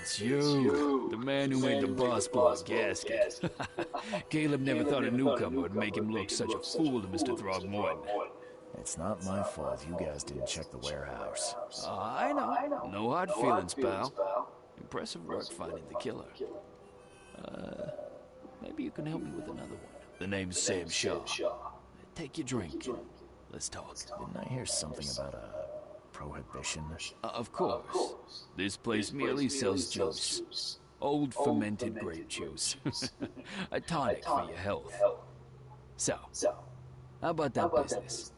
It's you, the man who made the boss blow a gasket. Caleb never thought a newcomer would make him look such a fool to Mr. Throgmorton. It's not my fault you guys didn't check the warehouse. I know. No hard feelings, pal. Impressive work finding the killer. Maybe you can help me with another one. The name's Sam Shaw. Take your drink. Let's talk. Didn't I hear something about a prohibition? Of course. This place merely sells juice. Old fermented grape juice. A tonic for your health. So, how about that business?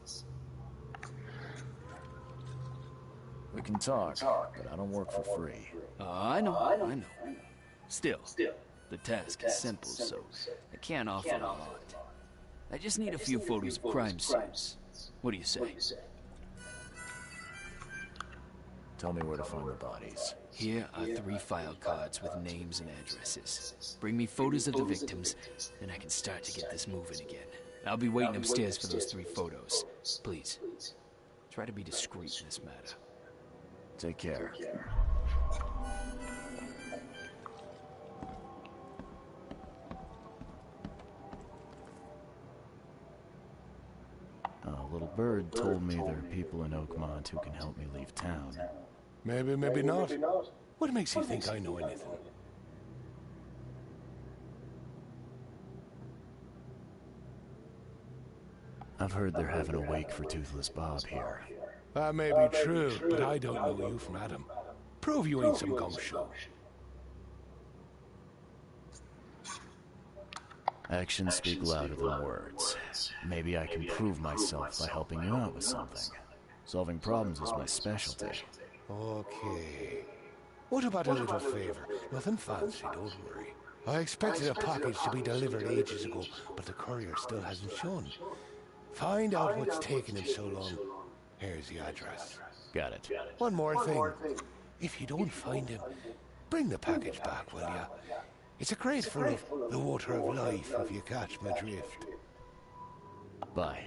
We can talk, but I don't work for free. I know. Still, the task is simple, so I can't offer a lot. I just need a few photos of crime scenes. What do you say? Tell me where to find the bodies. Here are 3 file cards with names and addresses. Bring me photos of the victims, and I can start to get this moving again. I'll be waiting upstairs for those 3 photos. Please, try to be discreet in this matter. Take care. A little bird told me there are people in Oakmont who can help me leave town. Maybe, maybe not. What makes you think I know anything? I've heard they're having a wake for Toothless Bob here. That may be true, but I don't know you from Adam. Prove you ain't some gumshoe. Actions speak louder than words. Maybe I can prove myself by helping you out with something. Solving problems is my specialty. Okay. What about a little favor? Nothing fancy, don't worry. I expected a package to be delivered ages ago, but the courier still hasn't shown. Find out what's taking him so long. Here's the address. Got it. One more thing. If you don't find him, bring the package back, will ya? It's a crate full of the water of life, if you catch my drift. Bye.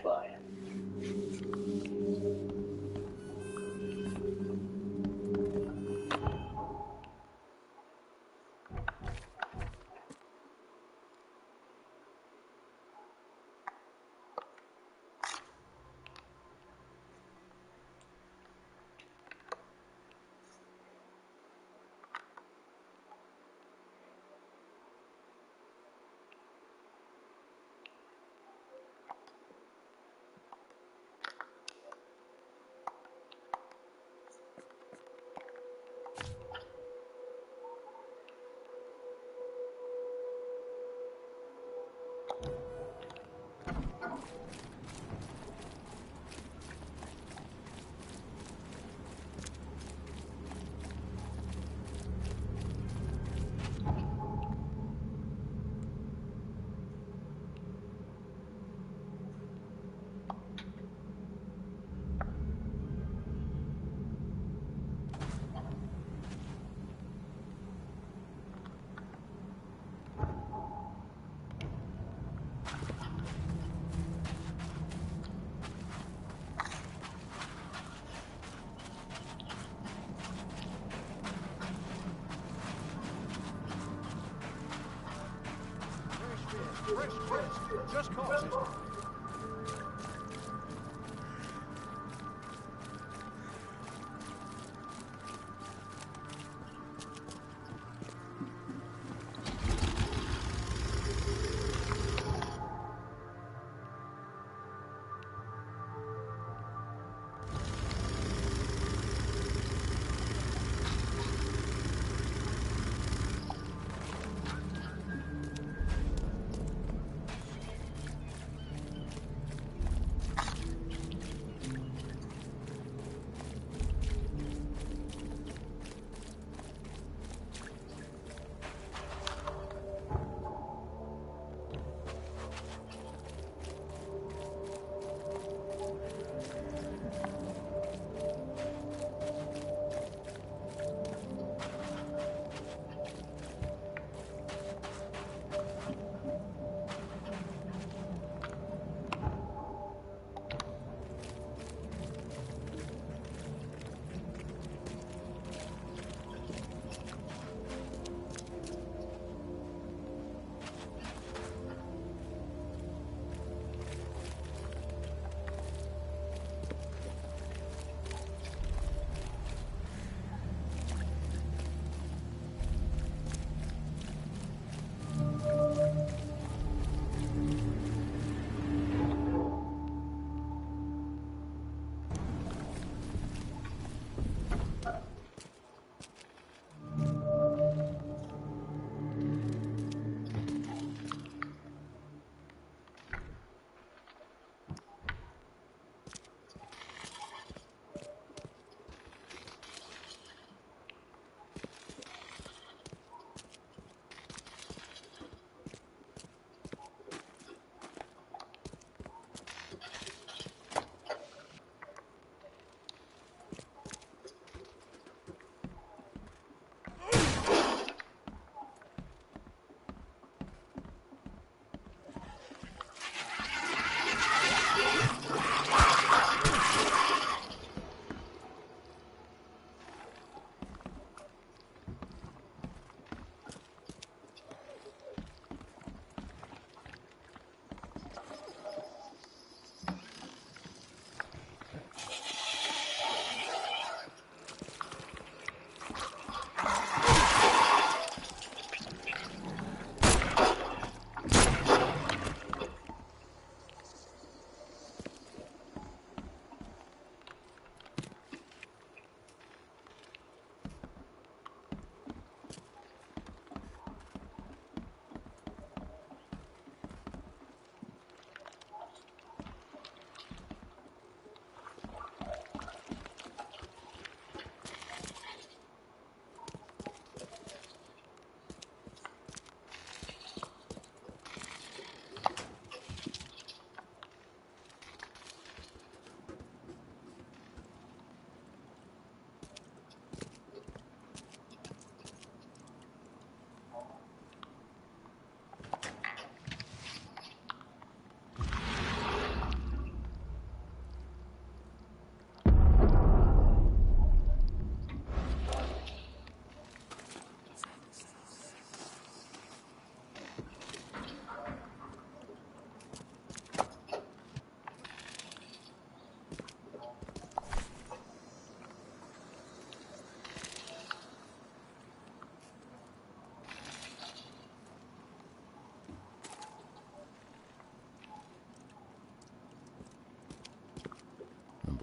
Just cause it.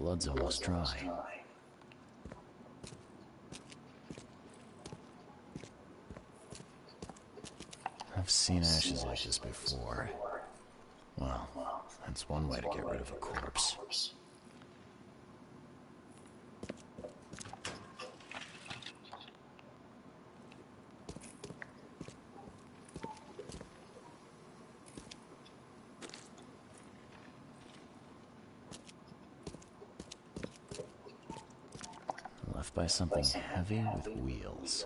blood's almost dry. I've seen ashes like this before. Well, that's one way to get rid of a corpse. Left by something heavy with wheels.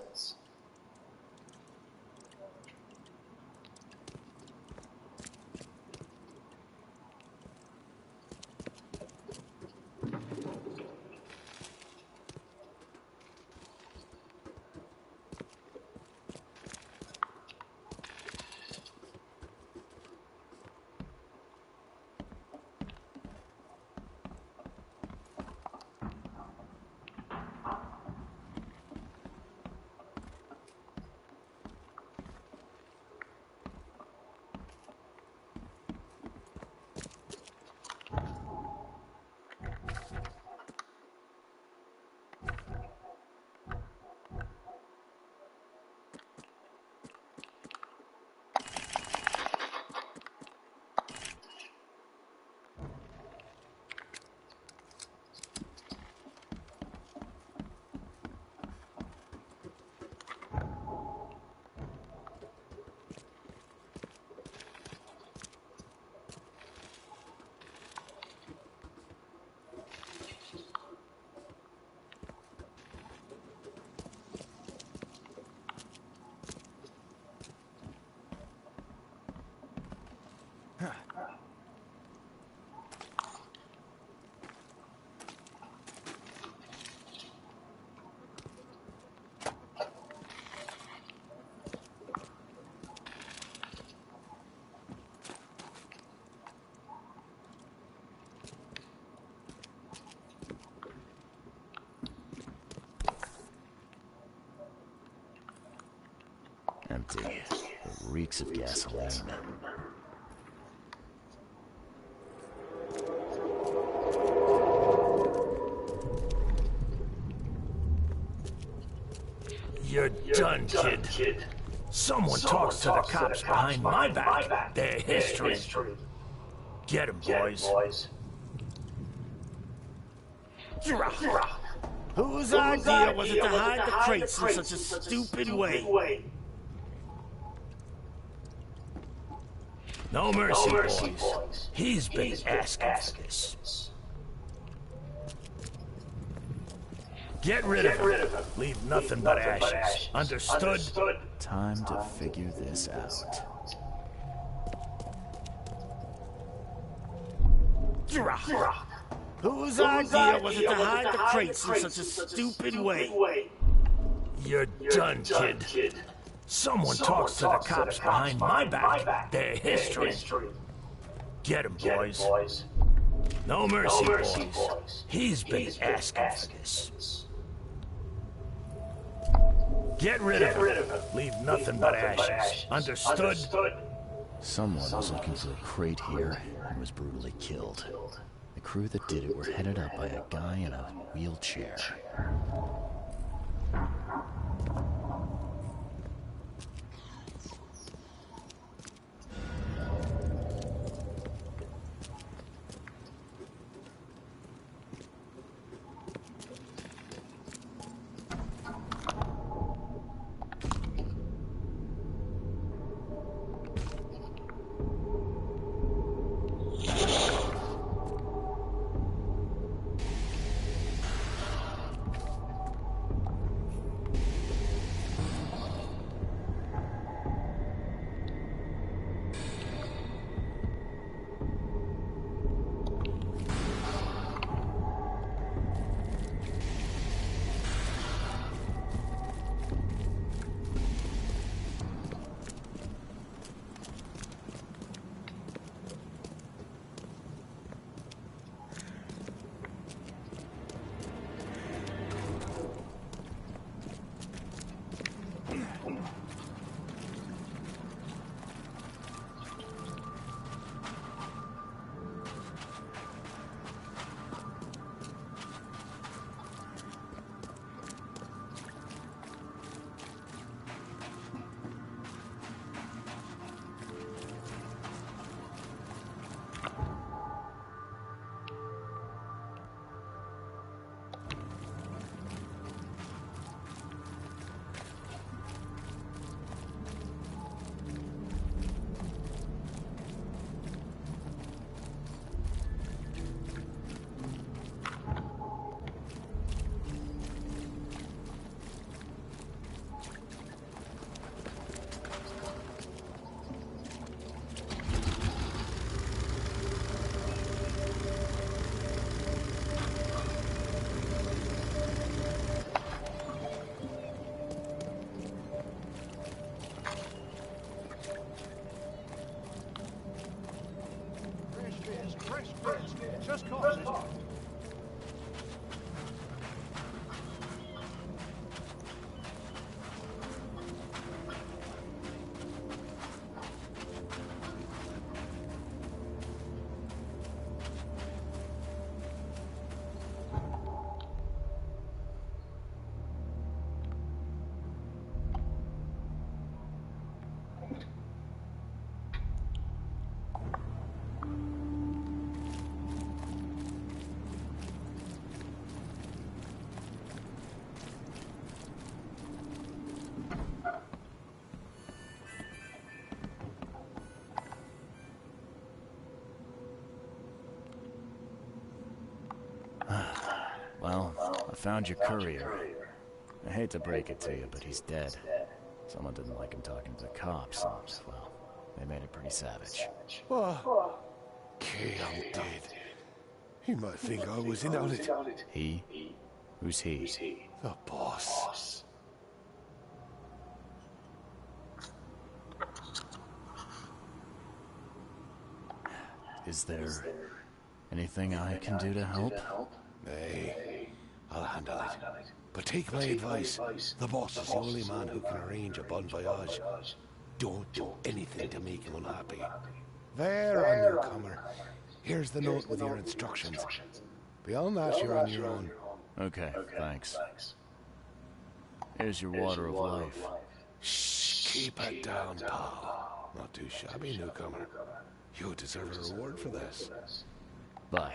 Empty. It reeks of gasoline. You're done, kid. Someone talks to the cops behind my back. Their history. Get 'em, boys. Whose idea was it to hide the crates in such a stupid way? No mercy, boys. He's been asking for this. Get rid of him. Leave nothing but ashes. Understood? Time to figure this out. Whose idea was it to hide the crates in such a stupid way? You're done, kid. Someone talks to the cops behind my back. Their history. Get 'em, boys. No mercy, boys. He's been asking for this. Get rid of him. Leave nothing but ashes. Understood? Someone was looking for a crate here and was brutally killed. The crew that did it were headed up by a guy in a wheelchair. fresh fish. Just caught it. Well, I found your courier. I hate to break it to you, but he's dead. Someone didn't like him talking to the cops, and, well, they made it pretty savage. Oh, okay, I'm dead. He might think I was in on it. He? Who's he? The boss. Is there anything I can do to help? Nay, I'll handle it. But take my advice. The boss is the only man who can arrange a bon voyage. Don't do anything to make him unhappy. There, newcomer. Here's the note with your instructions. Beyond that, you're on your own. Okay, thanks. Here's your water of life. Shh, keep it down, pal. Not too shabby, newcomer. You deserve a reward for this. Bye.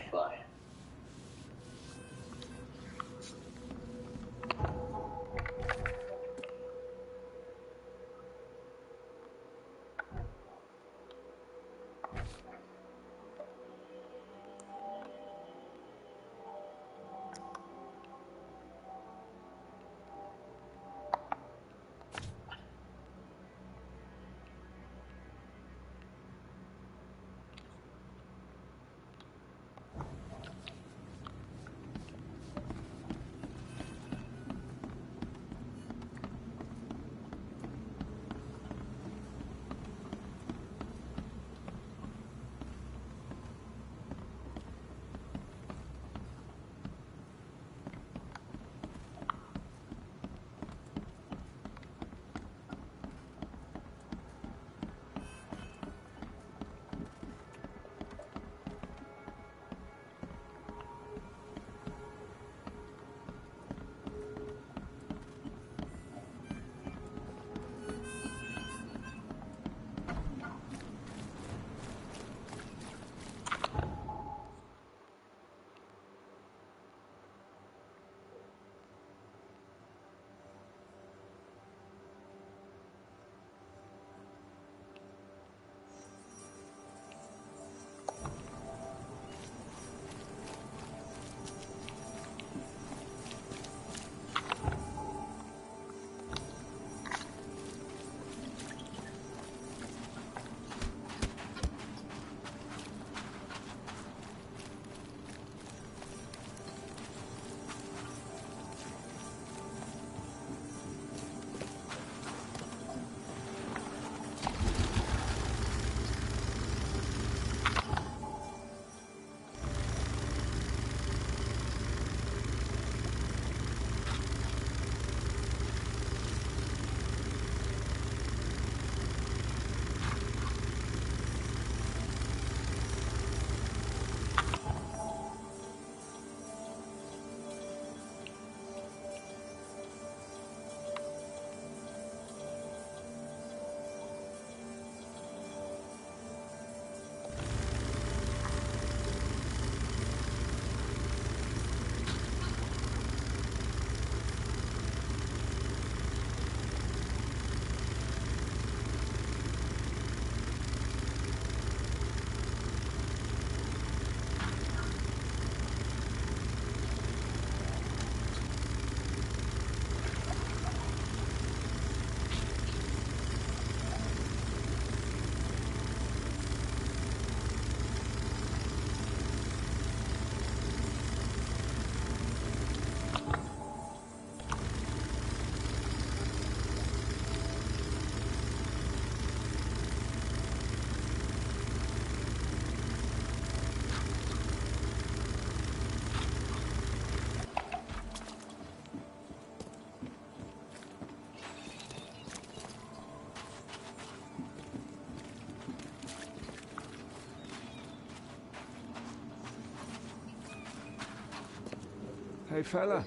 Hey, fella.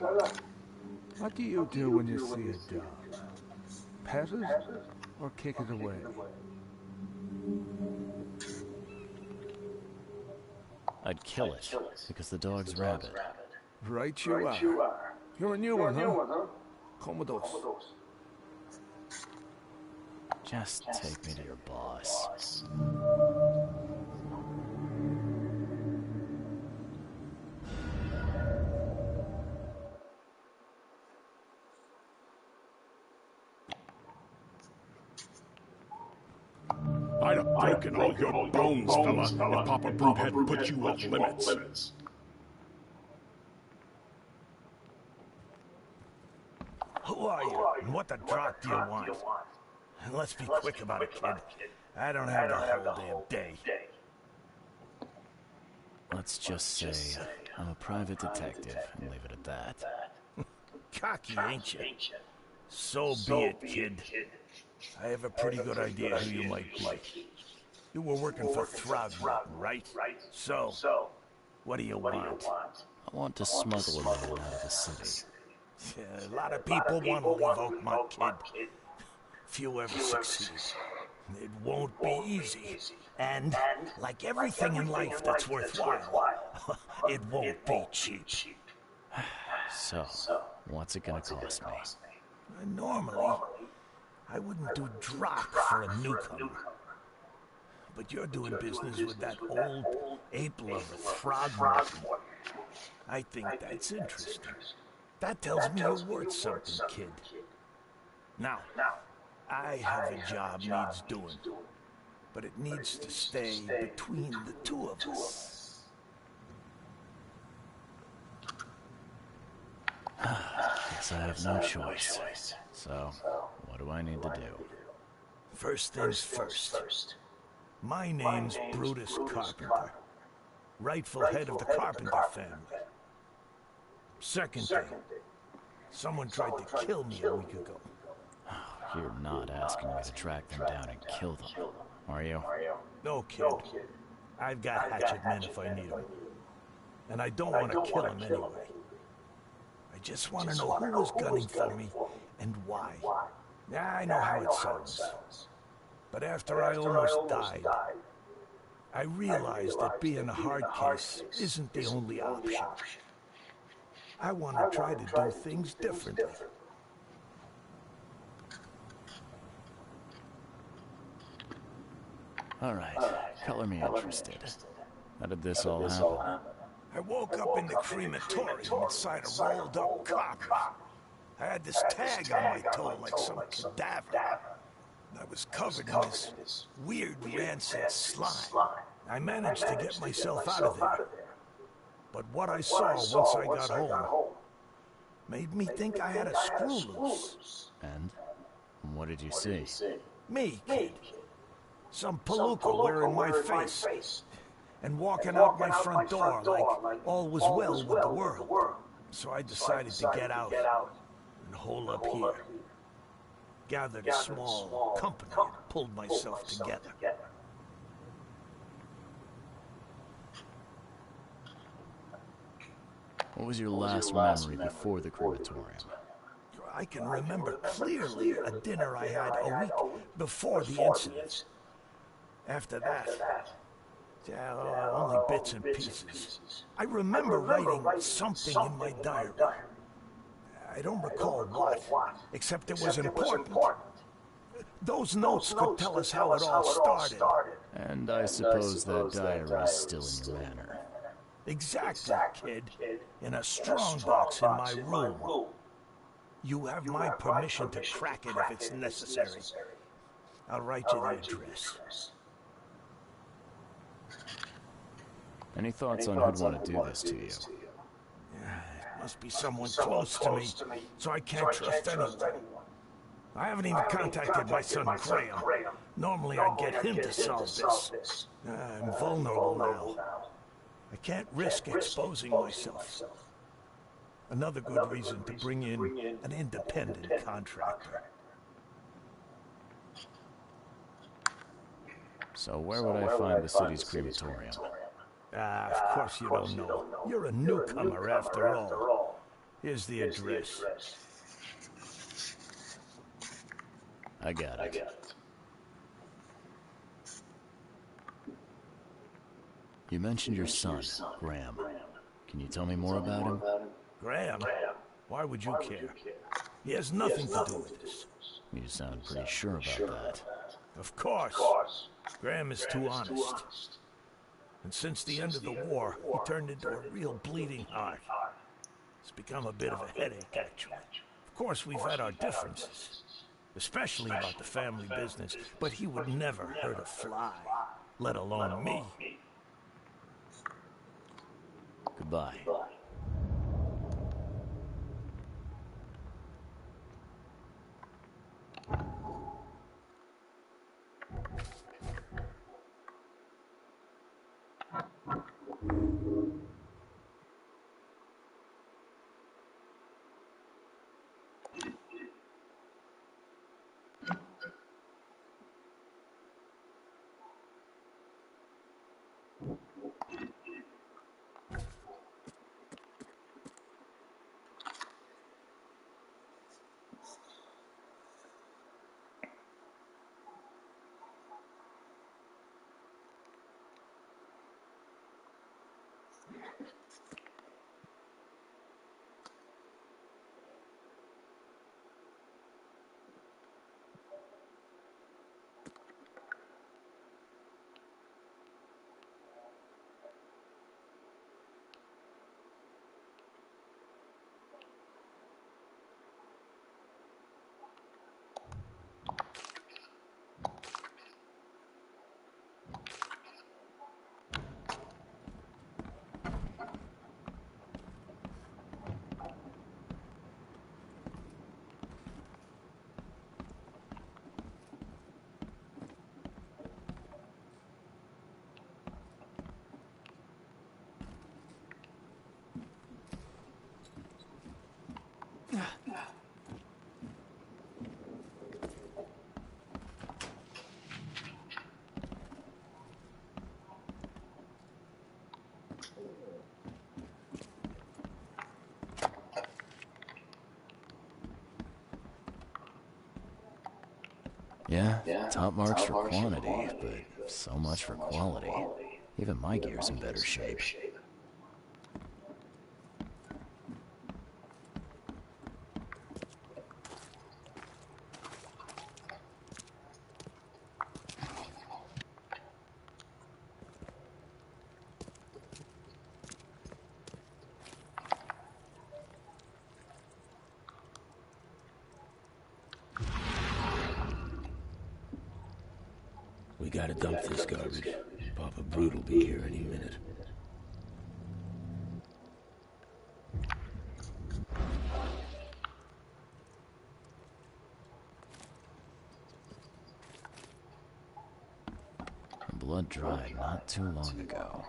What do you do when you see a dog? Pet it or kick it away? I'd kill it, because the dog's rabid. Right you are. You're a new one, huh? Come with us. Just take me to your boss. I'd have broken all your bones, fella, if Papa Brute hadn't put you off limits. Who are you? And what the drop do you want? And let's be quick about it, kid. I don't have the whole damn day. Let's just say I'm a private detective and leave it at that. Cocky, ain't you? So be it, kid. I have a pretty good idea who you might be. You were working for Throgmorton, right? So, what do you want? I want to smuggle a man out of the city. Yeah, a lot of people want to leave Oakmont, kid. Few ever succeed. It won't be easy. And, like everything in life that's worthwhile, it won't be cheap. So, what's it gonna cost me? Normally, I wouldn't do drop for a newcomer. But you're doing business with that old ape lover, Throgmorton. I think that's interesting. That tells me you're worth something, kid. Now, I have a job needs doing, but it needs to stay between the two of us. Guess I have no choice. So, what do I need to do? First things first. My name's Brutus Carpenter, rightful head of the Carpenter family. Second thing, someone tried to kill me a week ago. You're not asking me to track them down and kill them, are you? No, kid. I've got hatchet men if I need them. And I don't want to kill them anyway. I just want to know who was gunning for me and why. Yeah, I know how it sounds. But after I almost died, I realized that being a hard case isn't the only option. I want to try to do things differently. All right, color me interested. How did this all happen? I woke up in the crematorium inside a rolled-up copper. I had this tag on my toe like some cadaver. I was covered in this weird rancid slime. I managed to get myself out of there. But what I saw once I got home made me think I had a screw loose. And? What did you see? Me, kid. Some palooka wearing my face. And walking out my front door like all was well with the world. So I decided to get out and hole up here. Gathered a small company and pulled myself together. What was your last memory before the crematorium? I can remember clearly a dinner I had a week before the incident. After that, only bits and pieces. I remember writing something in my diary. I don't recall what, except it was important. Those notes could tell us how it all started. And I suppose that diary is still in your manor. Exactly, kid. In a strong box in my room. You have my permission to crack it if it's necessary. I'll write you the address. Any thoughts on who'd want to do this to you? It must be someone close to me, so I can't trust anyone. I haven't even contacted my son Graham. Normally I'd get him to solve this. I'm vulnerable now. I can't risk exposing myself. Another good reason to bring in an independent contractor. So where would I find the city's crematorium? Of course you don't know. You're a newcomer after all. Here's the address. I got it. You mentioned your son, Graham. Can you tell me more about him? Graham? Why would you care? He has nothing to do with this. You sound pretty sure about that. Of course. Graham is too honest. And since the end of the war, he turned into a real bleeding heart. It's become a bit of a headache, actually. Of course, we've had our differences, especially about the family business, but he would never hurt a fly, let alone me. Goodbye. Yeah, top marks for quantity, but so much for quality. Even my gear's in better shape. We gotta dump this garbage. Papa Brute will be here any minute. Blood dried not too long ago.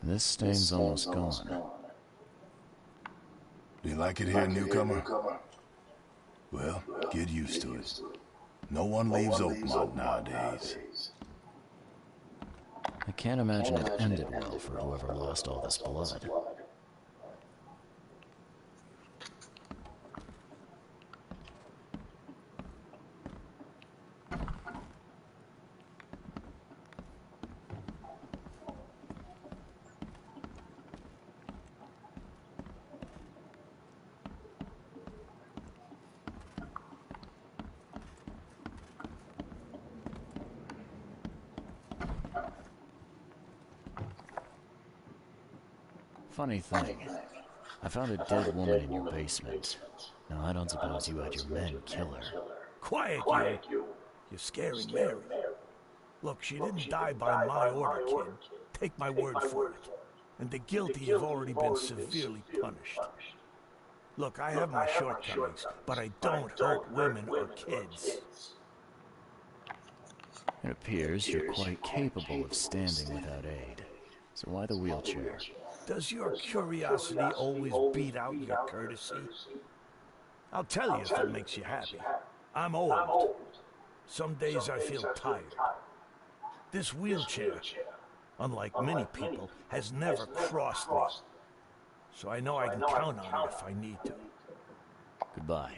This stain's almost gone. Do you like it here, newcomer? Well, get used to it. No one leaves Oakmont nowadays. I can't imagine it ended well for whoever lost all this blood. Funny thing, I found a dead woman in your basement. Now, I don't suppose you had your men kill her. Quiet, you. You're scaring Mary. Look, she didn't die by my order, kid. Take my word for it. And the guilty have already been severely punished. Look, I have my shortcomings, but I don't hurt women or kids. It appears you're quite capable of standing without aid. So why the wheelchair? Does your curiosity always beat out your courtesy? I'll tell you if it makes you happy. I'm old. Some days I feel tired. This wheelchair, unlike many people, has never crossed me. So I know I can count on it if I need to. Goodbye.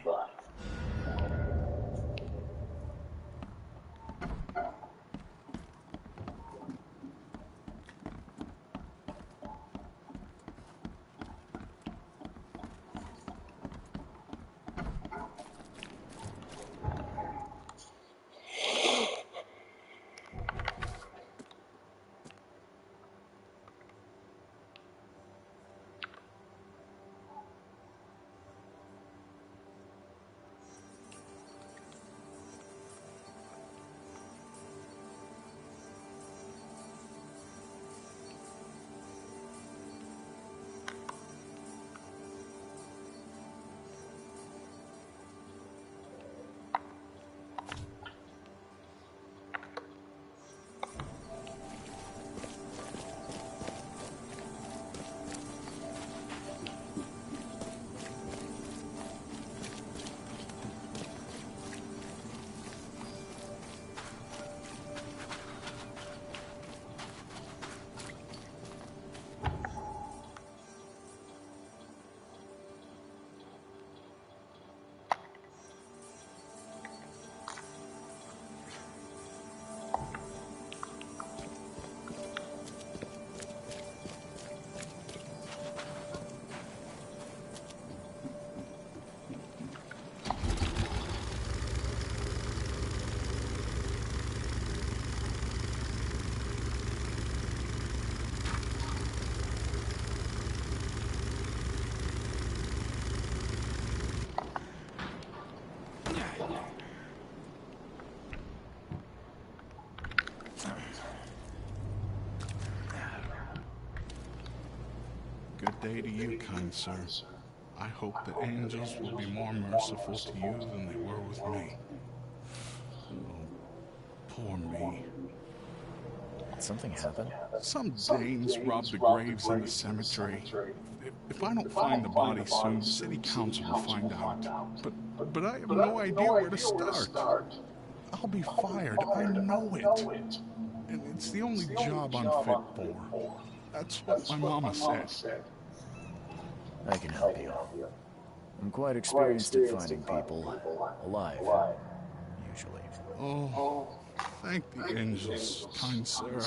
Good day to you, kind sir. I hope the angels will be more merciful to you than they were with me. Oh, poor me. Did something happen? Some Danes robbed the graves in the cemetery. If I don't find the body soon, city council will find out. But I have no idea where to start. I'll be fired. I know it. And it's the only job I'm fit for. That's what my mama said. I can help you. I'm quite experienced at finding people alive, usually. Oh, thank the angels, kind sir.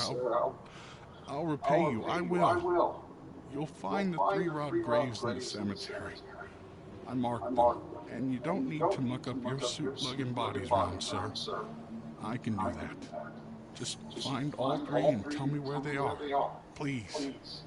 I'll repay you. I will. You'll find the 3 robbed graves in the cemetery. I marked them, and you don't need to muck up your suit-lugging bodies around, sir. I can do that. Just find all 3 and tell me where they are. Please.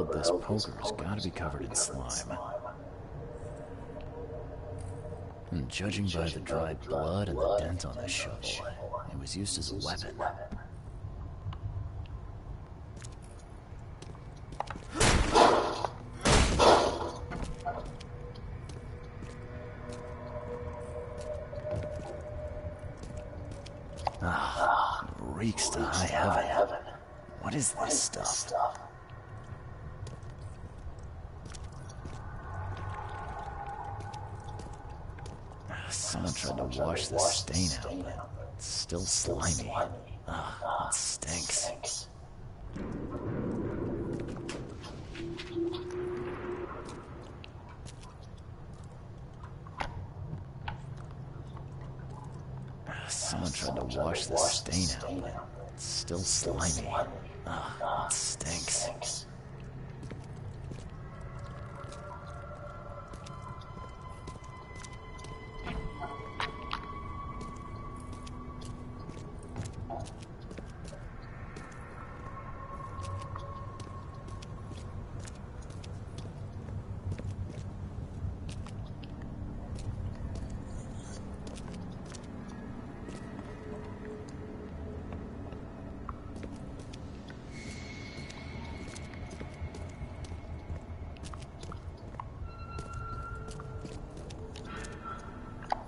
held this poker's gotta be covered in slime. And judging by the dried blood and the dent on the shovel, it was used as a weapon. Ah, it reeks to high heaven. What is this stuff? Someone tried to wash the stain out. It's still slimy. Ugh, it stinks. Someone tried to wash the stain out. It's still slimy. Ugh, it stinks.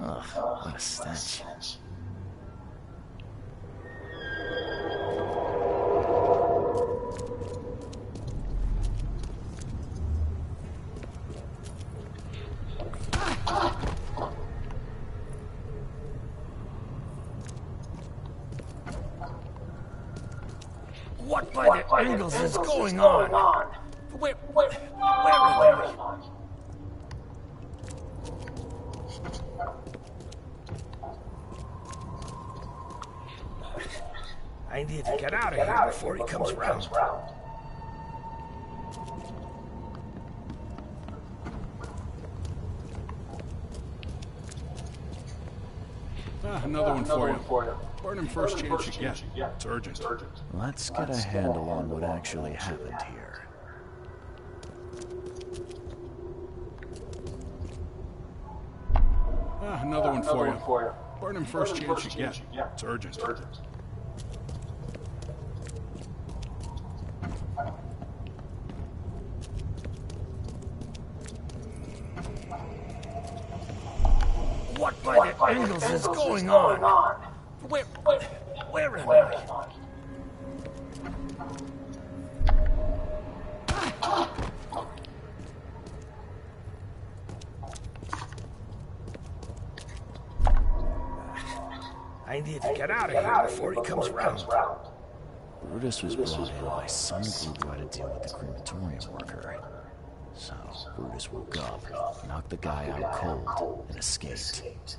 Ugh, what a stench. What by the angles is going on? Where are they? I need to get out of here before he comes around. Another one for you. Burn him first chance you get. It's urgent. Let's get a handle on what actually happened here. Another one for you. Burn him first chance you get. It's urgent. What by the angles is going on? Where am I? I need to get out of here before he comes around. Brutus was brought in by some group who had to deal with the crematorium worker. So, Brutus woke up, knocked the guy out cold, and escaped.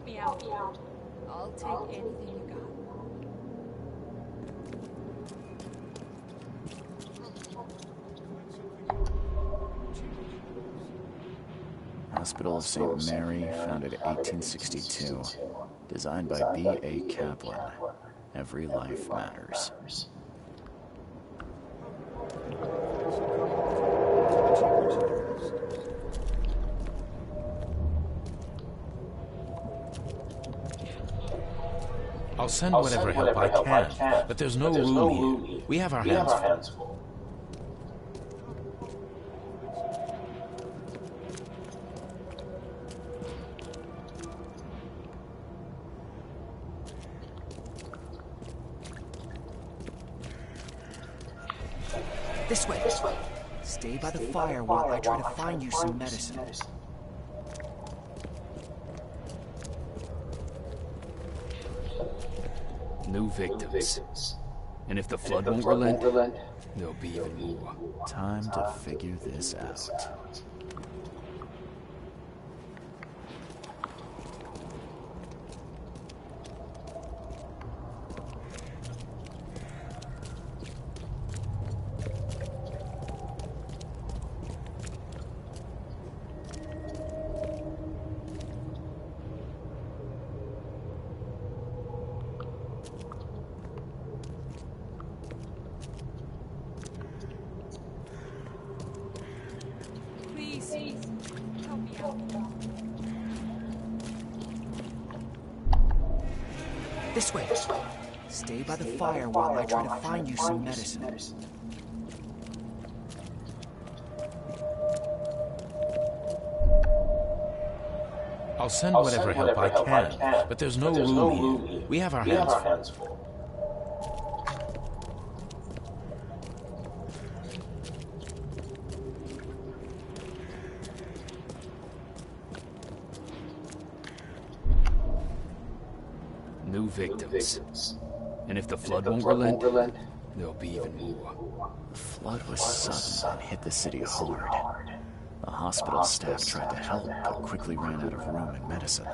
Help me out. I'll take anything you got. Hospital of St. Mary, founded in 1862. Designed by B.A. Kaplan. Every life matters. I'll send whatever help I can, but there's no room here. We have our hands full. This way. Stay by the fire while I try to find you some medicine. New victims. And if the flood won't relent, there'll be even more. Time to figure this out. Help me out. This way. Stay by the fire while I try to find you some medicine. I'll send whatever help I can, but there's no room here. We have our hands full. New victims. And if the flood won't relent, there'll be even more. The flood was sudden and hit the city hard. The hospital staff tried to help, but quickly ran out of room and medicine.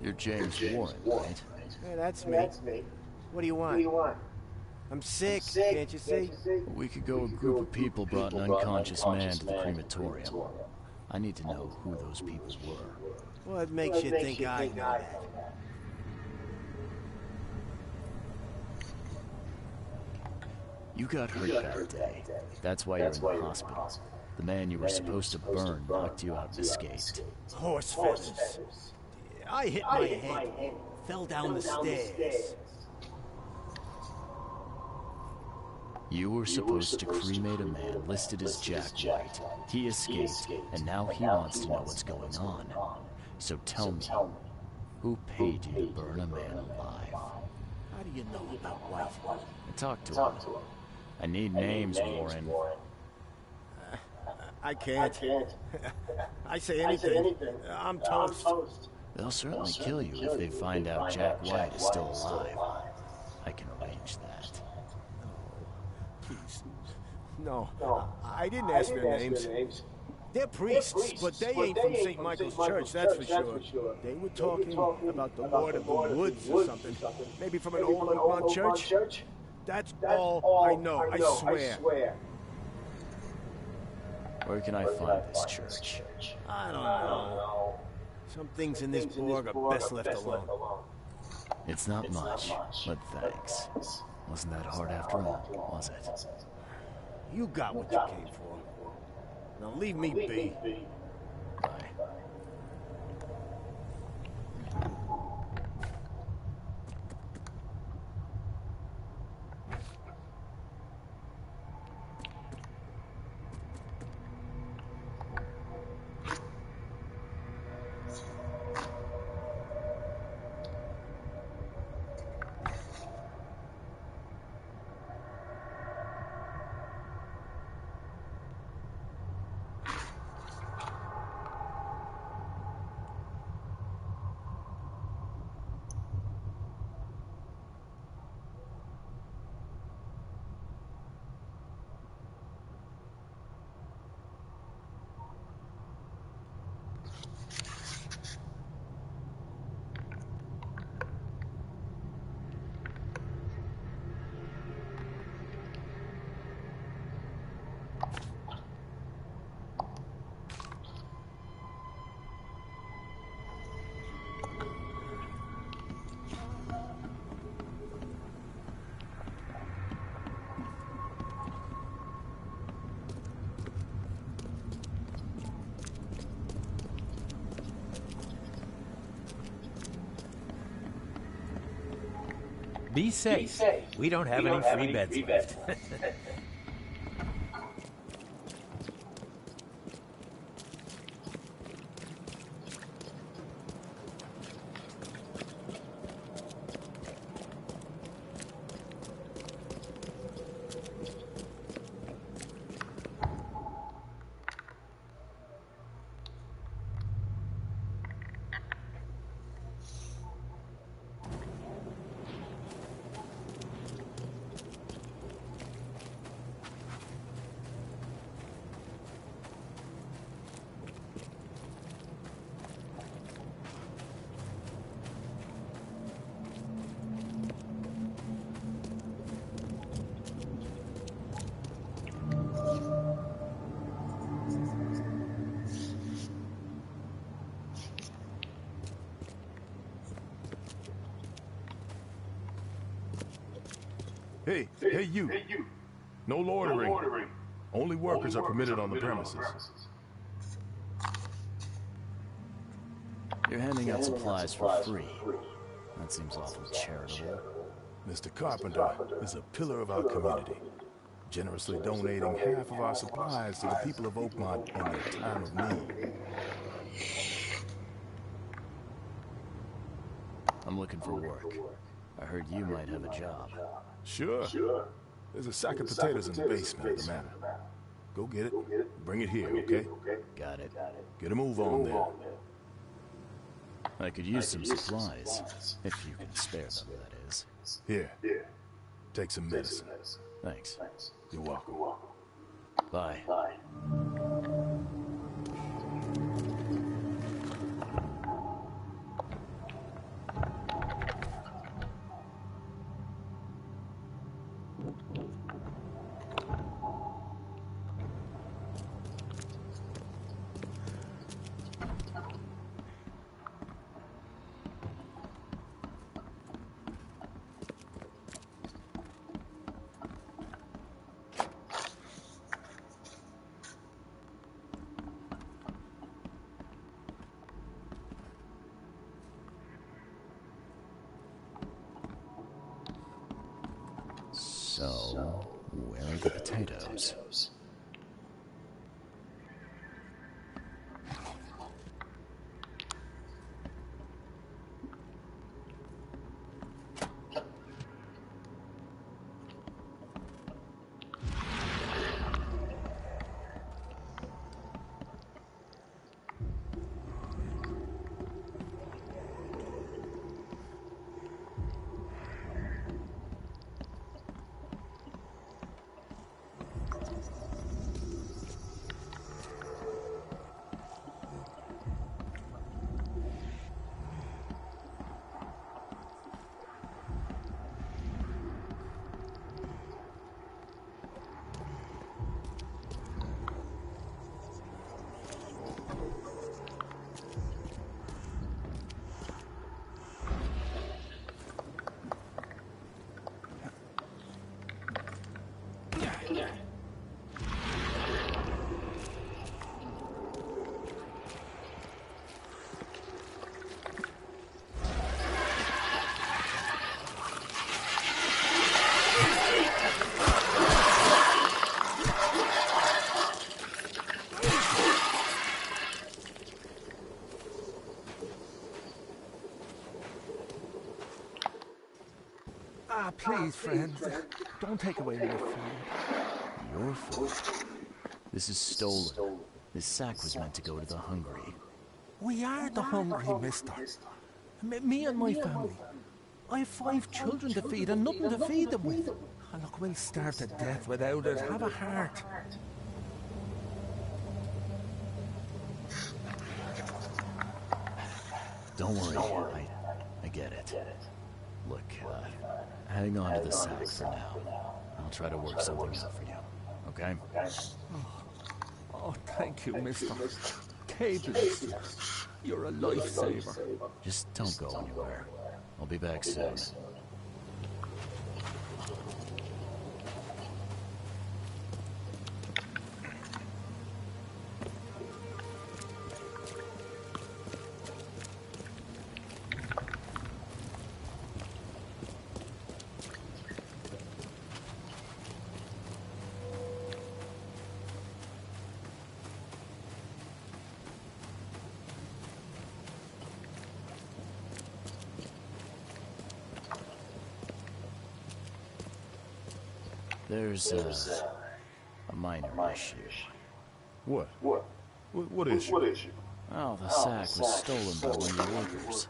You're James Warren, right? Yeah, that's me. What do you want? I'm sick, can't you see? A week ago, a group of people brought an unconscious man to the crematorium. I need to know who those people were. What makes you think I know that? You got hurt that day. That's why you're in the hospital. The man you were supposed to burn knocked you out and escaped. Horse feathers. I hit my head. Fell down the stairs. You were supposed to cremate a man listed as Jack White. He escaped, and now he wants to know what's going on. So tell me, who paid you to burn a man alive? How do you know about White? I talked to him. I need names, Warren. I can't. I say anything. I'm toast. They'll certainly kill you if they find out Jack White is still alive. I can arrange that. Please. No, I didn't ask their names. They're priests, but they ain't from St. Michael's Church, that's for sure. They were talking about the Lord of the Woods or something. Maybe from an old Oakmont church? That's all I know, I swear. Where can I find this church? I don't know. Some things in this Borg are best left alone. It's not much, but thanks. Wasn't that hard after all, was it? You got what you came for. Now leave me be. Bye. Be safe. We don't have any free beds left. Hey, you. No loitering. Only workers are permitted on the premises. You're handing out supplies for free. That seems awful charitable. Mr. Carpenter is a pillar of our community, generously donating half of our supplies to the people of Oakmont in their time of need. I'm looking for work. I heard you might have a job. Sure. There's a sack of potatoes in the basement of the manor. Go get it. Bring it here, okay? Got it. Get a move on there. I could use some supplies, if you can spare them, that is. Here. Take some medicine. Thanks. You're welcome. Bye. So, where are the potatoes? Please, friend. Don't take away my food. Your food? This is stolen. This sack was meant to go to the hungry. We are the hungry, mister. Me and my family. I have 5 children to feed and nothing to feed them with. Oh, look, we'll starve to death without it. Have a heart. Don't worry. I get it. Look, hang on to the sack for now. I'll try to work something out for you. Okay? Oh, thank you, mister. Bless you. You're a lifesaver. Just don't go anywhere. I'll be back soon. There's a minor issue. What? What issue? Oh, the sack was stolen by one of your workers.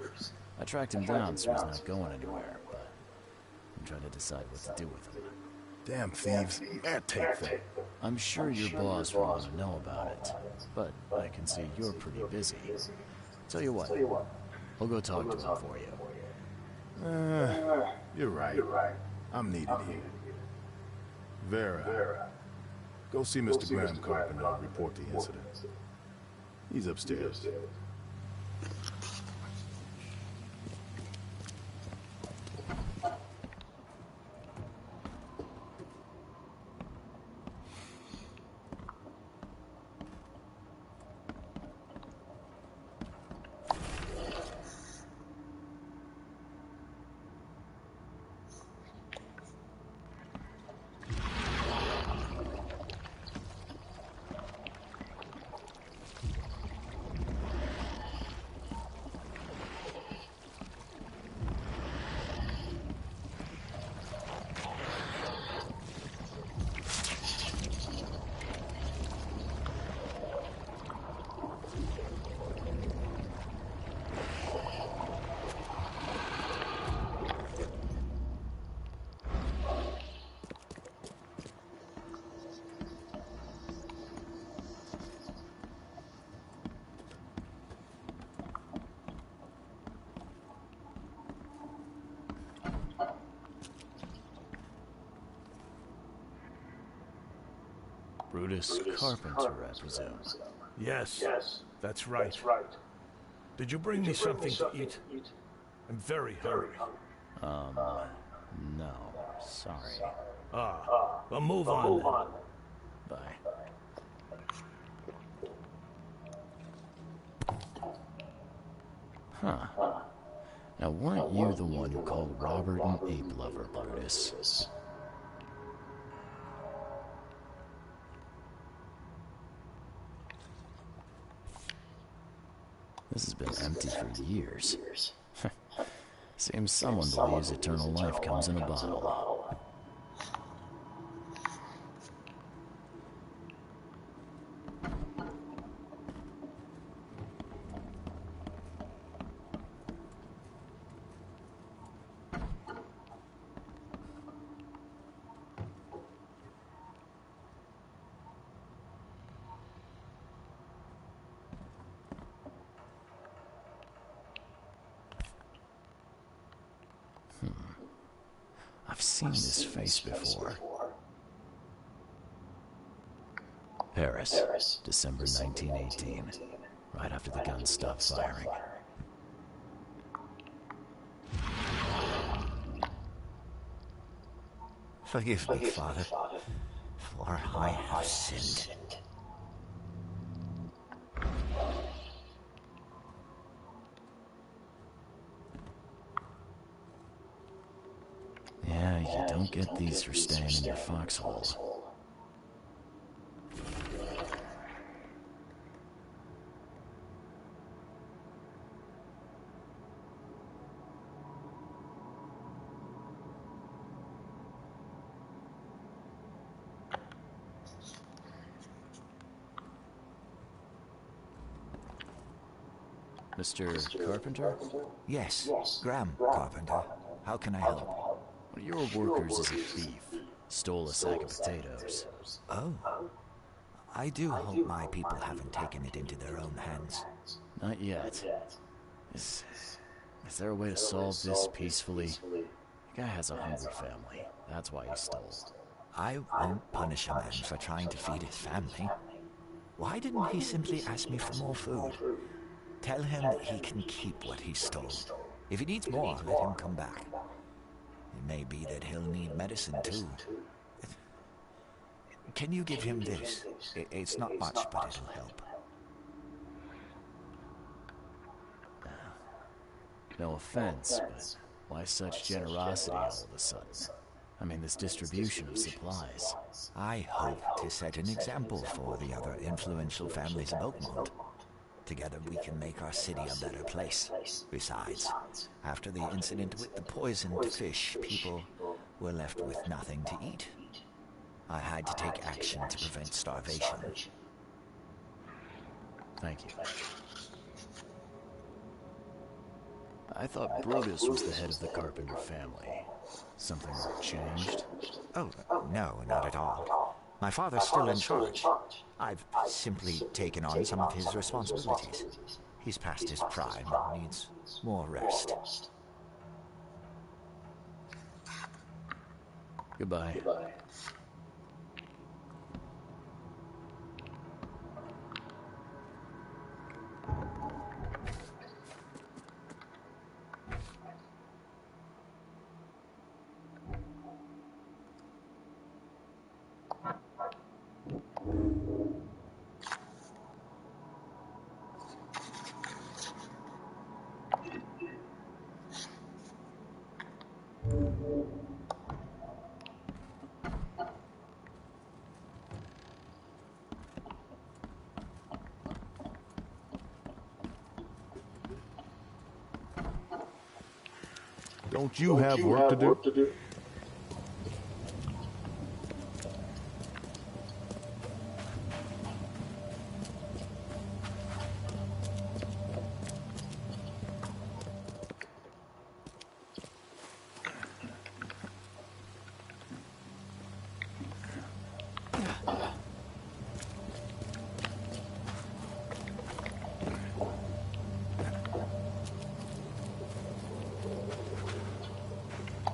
I tracked him down, so he's not going anywhere, but I'm trying to decide what to do with him. Damn thieves. Take them. I'm sure your boss will want to know about it, but I can see you're pretty busy. Tell you what, I'll go talk to him for you. You're right. I'm needed here. Vera, go see Mr. Graham Carpenter and report the incident. He's upstairs. Brutus Carpenter, I presume. Yes, that's right. Did you bring me something to eat? I'm very hungry. No, sorry. Well, move on then. Bye. Huh. Now, weren't you the one who called Robert an ape lover, Brutus? This has been empty for years. Seems someone believes eternal life comes in a bottle. I've seen this face before. Paris, December 1918, right after the guns stopped firing. Forgive me, Father, for I have sinned. Yeah, you don't get these for staying in your foxhole. Mr. Carpenter? Yes, Graham Carpenter. How can I help? One of your workers is a thief. Stole a sack of potatoes. Oh. I do hope my people haven't taken it into their own hands. Not yet. Is there a way to solve this peacefully? The guy has a hungry family. That's why he stole. I won't punish a man for trying to feed his family. Why didn't he simply ask me for more food? Tell him that he can keep what he stole. If he needs more, let him come back. It may be that he'll need medicine too. Can you give him this? It's not much, but it'll help. No offense, but why such generosity all of a sudden? I mean, this distribution of supplies. I hope to set an example for the other influential families of Oakmont. Together we can make our city a better place. Besides, after the incident with the poisoned fish, people were left with nothing to eat. I had to take action to prevent starvation. Thank you. I thought Brutus was the head of the Carpenter family. Something changed? Oh, no, not at all. My father's still in charge. I've simply taken on some of his responsibilities. He's past his prime and needs more rest. Goodbye. Don't you have work to do?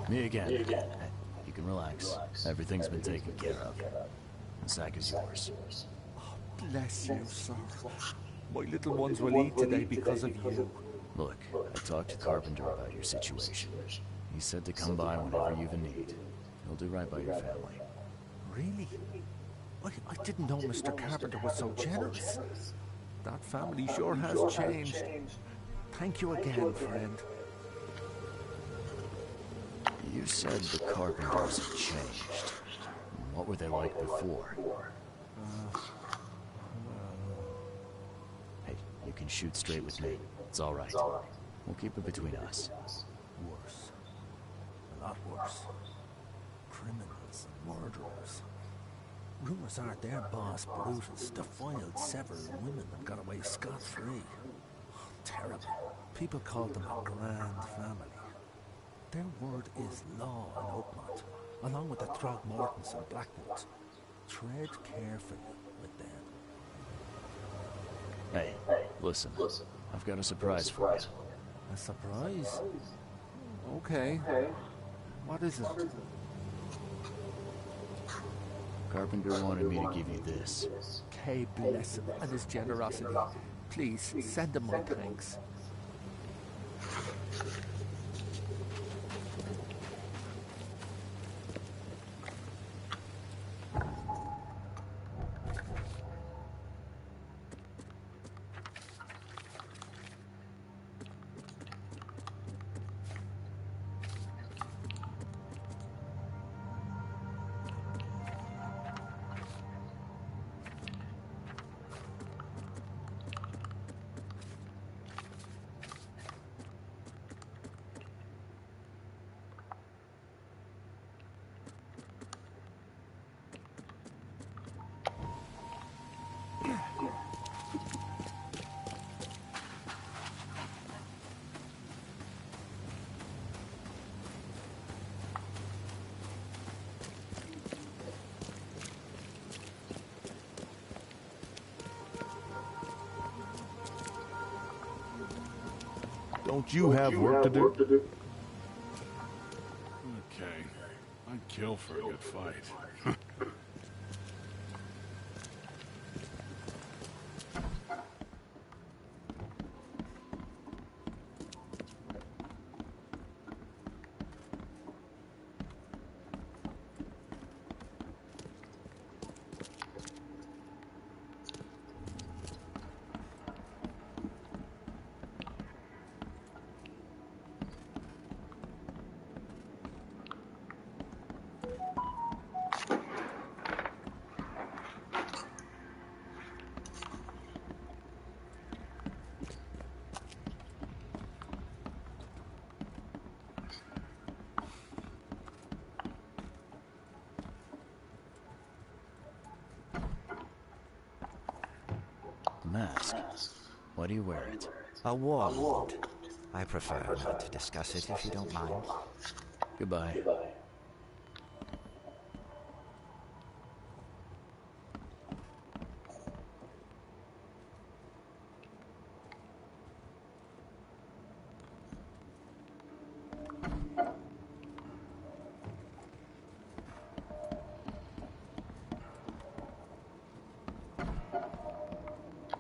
Me again. You can relax. Everything's been taken care of. The sack is yours. Bless you, sir. My little ones will eat today because of you. Look, I talked to Carpenter about your situation. He said to come by whenever you've a need. He'll do right by your family. Really? I didn't know Mr. Carpenter was so generous. That family sure has changed. Thank you again, friend. You said the Carpenters have changed. What were they like before? Hey, you can shoot straight with me. It's all right. We'll keep it between us. Worse. A lot worse. Criminals and murderers. Rumors are their boss, Brutus, defiled several women and got away scot-free. Terrible. People called them a grand family. Their word is law in Oakmont, along with the Throgmortons and Blackwoods. Tread carefully with them. Hey, listen. I've got a surprise for you. A surprise? Okay. What is it? Carpenter wanted me to give you this. Kay bless him and his generosity. Please, send him my thanks. Don't you have work to do? Okay. I'd kill for a good fight. Mask. Why do you wear it? A war wound. I prefer not to discuss it if you don't mind. Goodbye.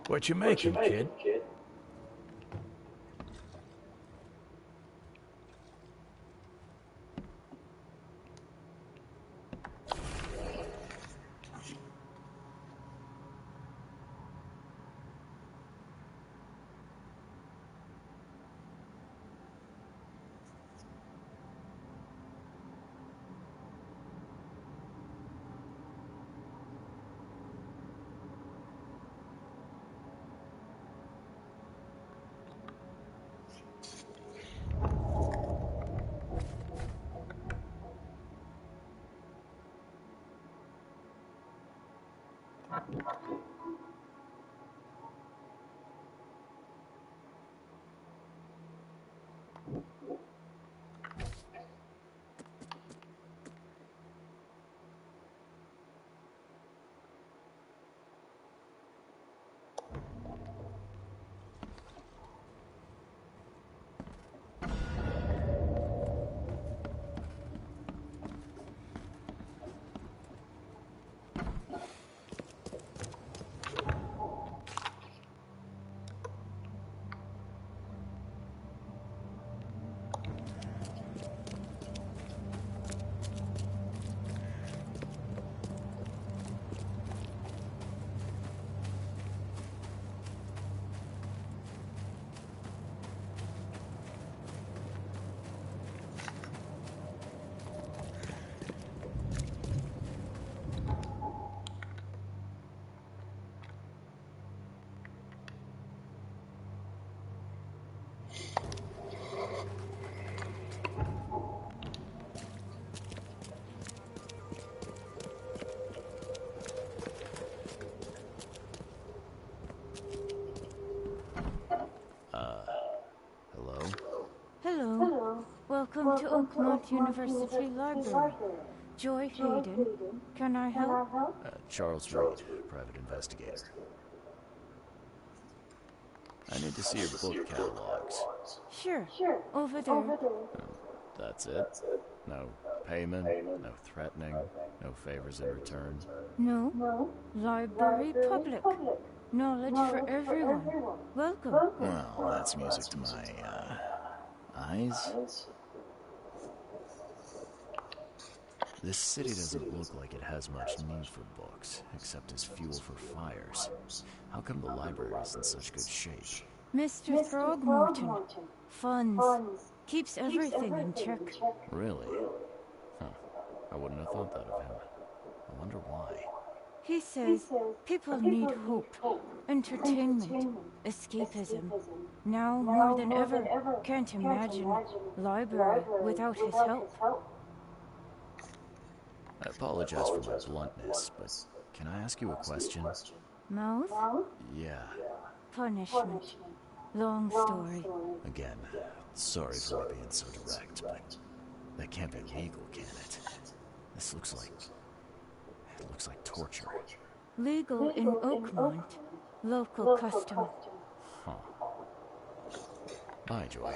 What you making, kid? Hello. Welcome to Oakmont University Library. Joy Hayden. Can I help? Charles Reed, private investigator. I need to see your book catalogs. Sure. Over there. That's it? No payment, no threatening, no favors in return? No. Library public. Knowledge for everyone. Welcome. Well, that's music to my, eyes. This city doesn't look like it has much need for books, except as fuel for fires. How come the library is in such good shape? Mr. Throgmorton. Funds. Keeps everything in check. Really? Huh. I wouldn't have thought that of him. I wonder why. He says people need hope, entertainment, escapism. Now more than ever, can't imagine library without his help. I apologize for my bluntness, but can I ask you a question? Mouth? Yeah. Punishment. Long story. Again, sorry for me being so direct, but that can't be legal, can it? This looks like... it looks like torture. Legal in Oakmont. Local custom. Huh. Aye, Joy.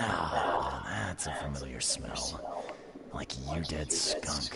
Ah, that's a familiar smell. Like you dead skunk.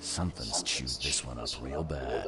Something's chewed this one up real bad.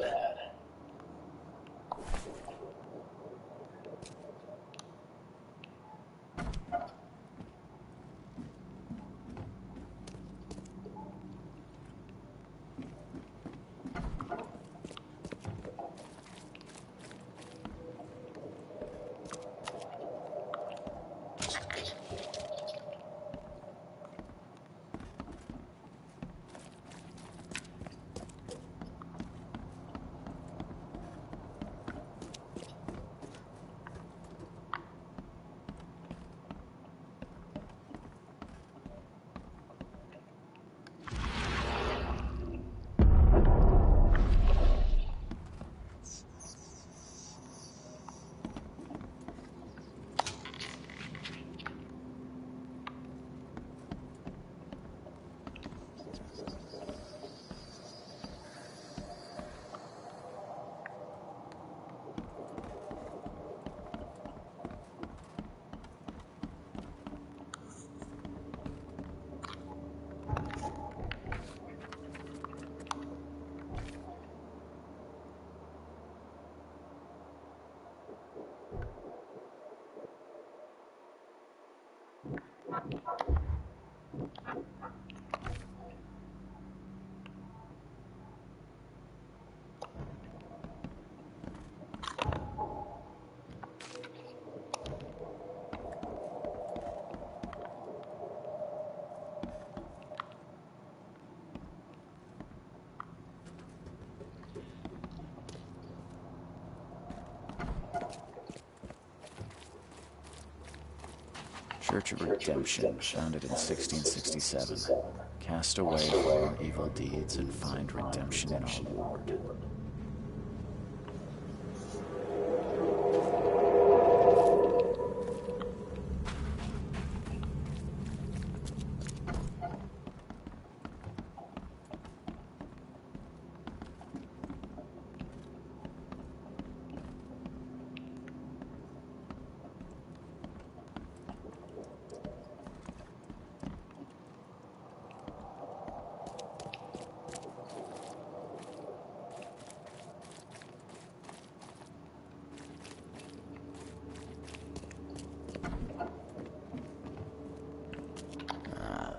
Church of Redemption, founded in 1667. Cast away from our evil deeds and find redemption in our Lord.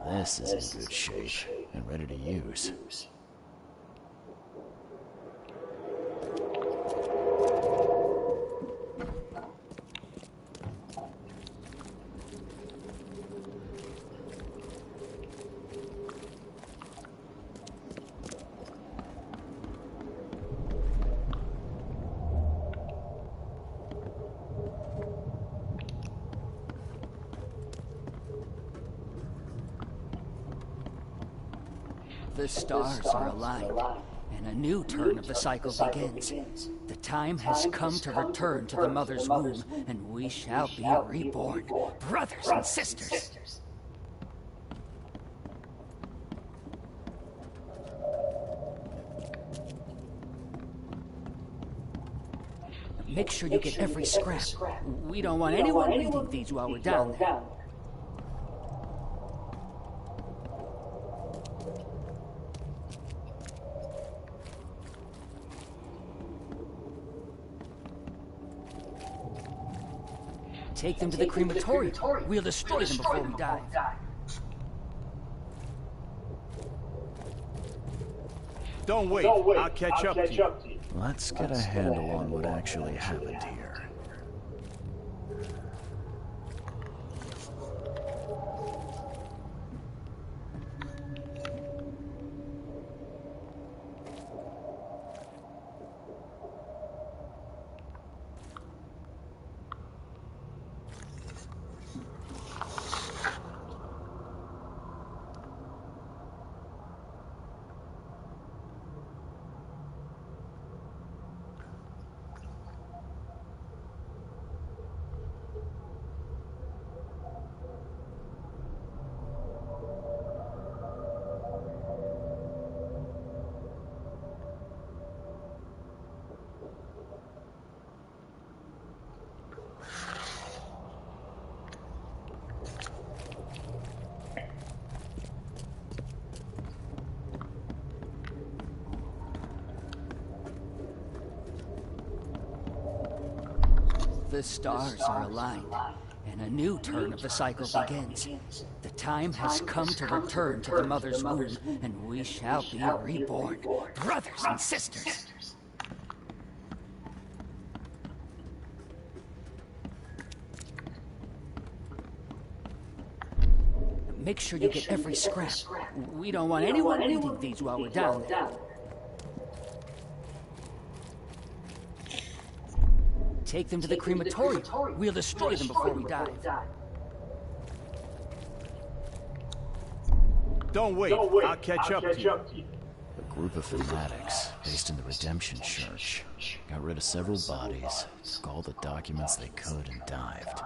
This is in good shape and ready to use. The stars are aligned, and a new turn of the cycle begins. The time has come to return to the mother's womb, and we shall be reborn, brothers and sisters. Make sure you get every scrap. We don't want anyone eating these while we're down there. Take them to the crematorium. We'll destroy them before we die. Don't wait. I'll catch up to you. Let's get a handle on what actually happened here. The stars are aligned, and a new turn of the cycle begins. The time has come to return to the mother's womb, and we shall be reborn, brothers and sisters. Make sure you get every scrap. We don't want anyone eating these while we're down there. Take them to the crematorium. We'll destroy them before we die. Don't wait. I'll catch up to you. A group of fanatics based in the Redemption Church got rid of several bodies, took all the documents they could, and dived.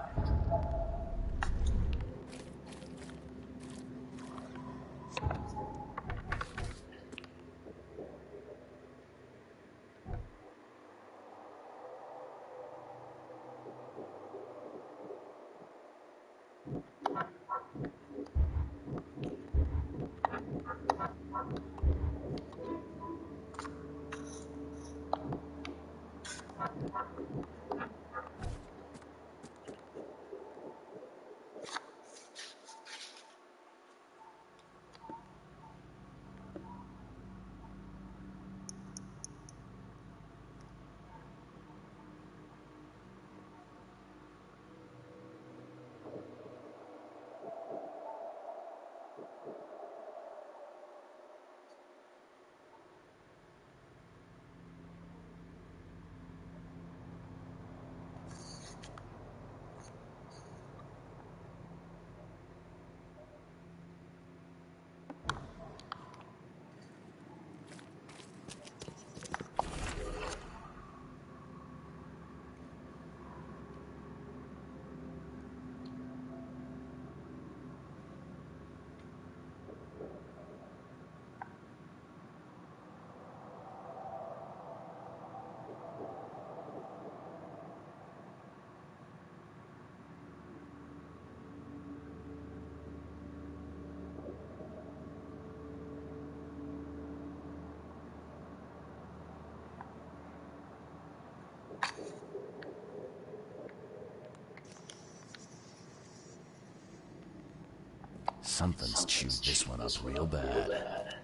Something's chewed this one up real bad.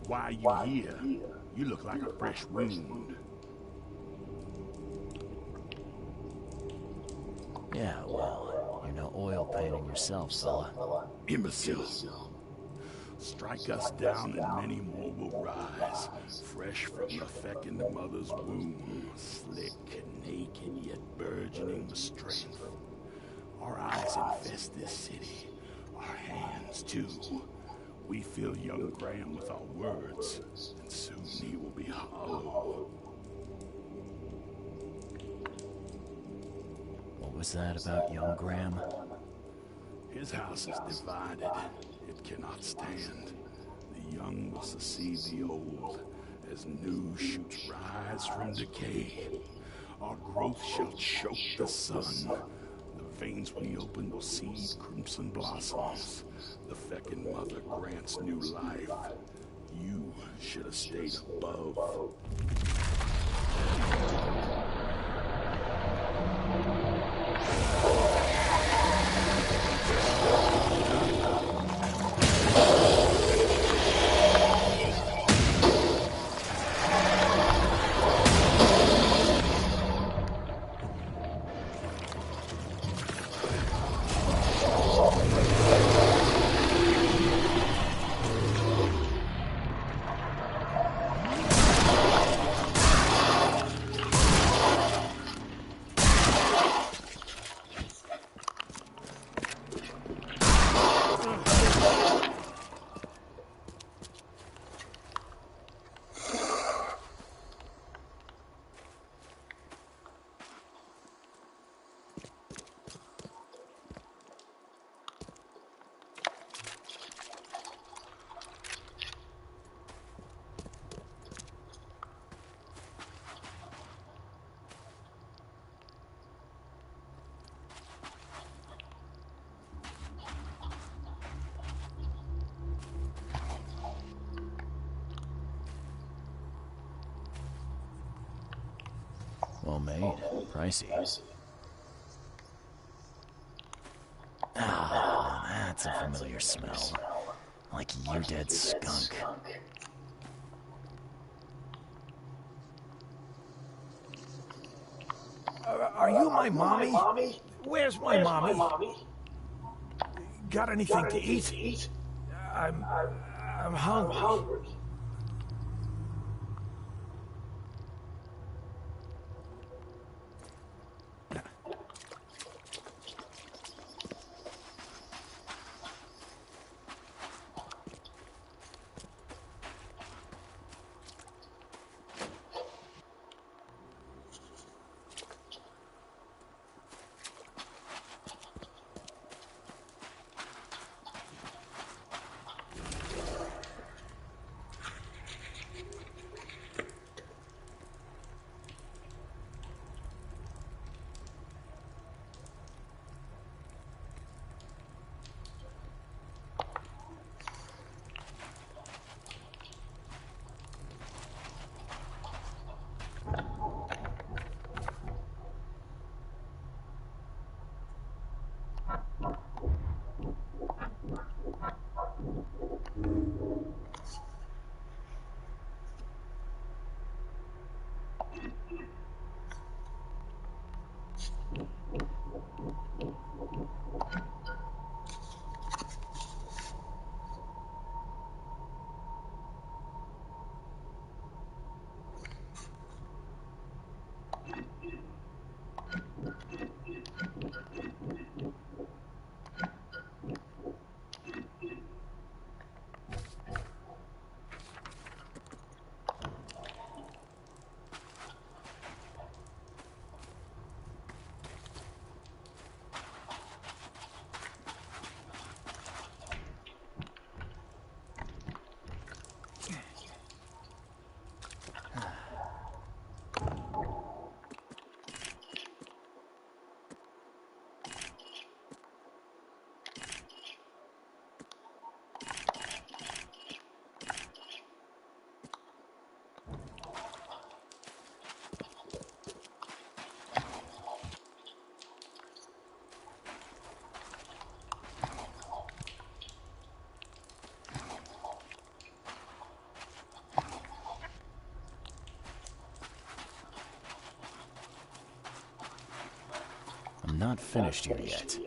Why are you here? You look like a fresh wound. Yeah, well, you're no oil painting yourself, fella. Imbecile. Strike us down and many more will rise, fresh from the fecund mother's womb, slick, naked, yet burgeoning with strength. Our eyes infest this city, our hands too. We fill young Graham with our words, and soon he will be hollow. What was that about young Graham? His house is divided. It cannot stand. The young will succeed the old, as new shoots rise from decay. Our growth shall choke the sun. The veins we open will seed crimson blossoms. The fecund mother grants new life. You should have stayed above. Well made. Pricey. Ah, that's a familiar smell. Like you dead skunk. Are you my mommy? Where's my mommy? Got anything to eat? I'm hungry. not finished here yet.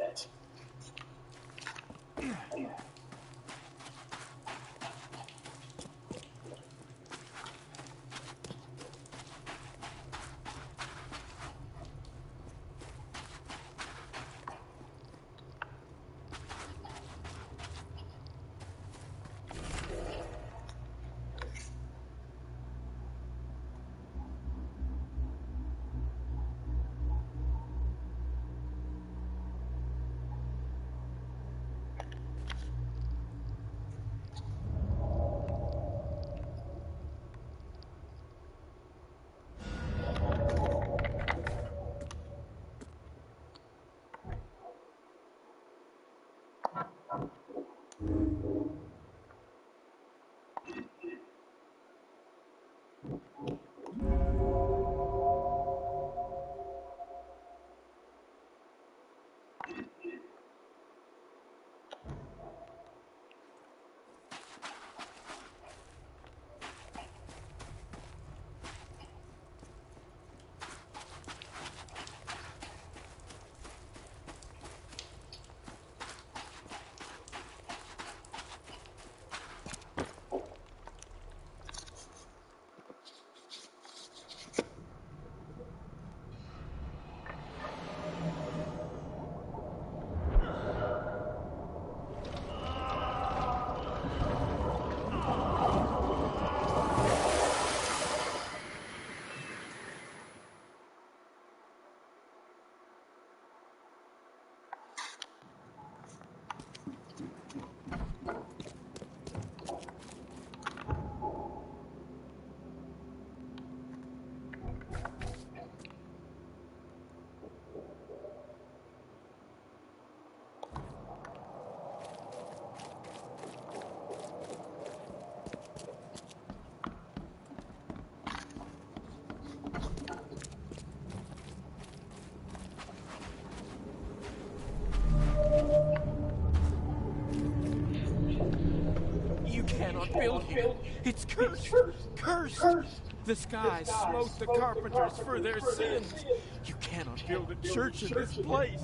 Cannot build here. It's cursed. Cursed. The skies smote the carpenters for their sins. You cannot build a church in this place.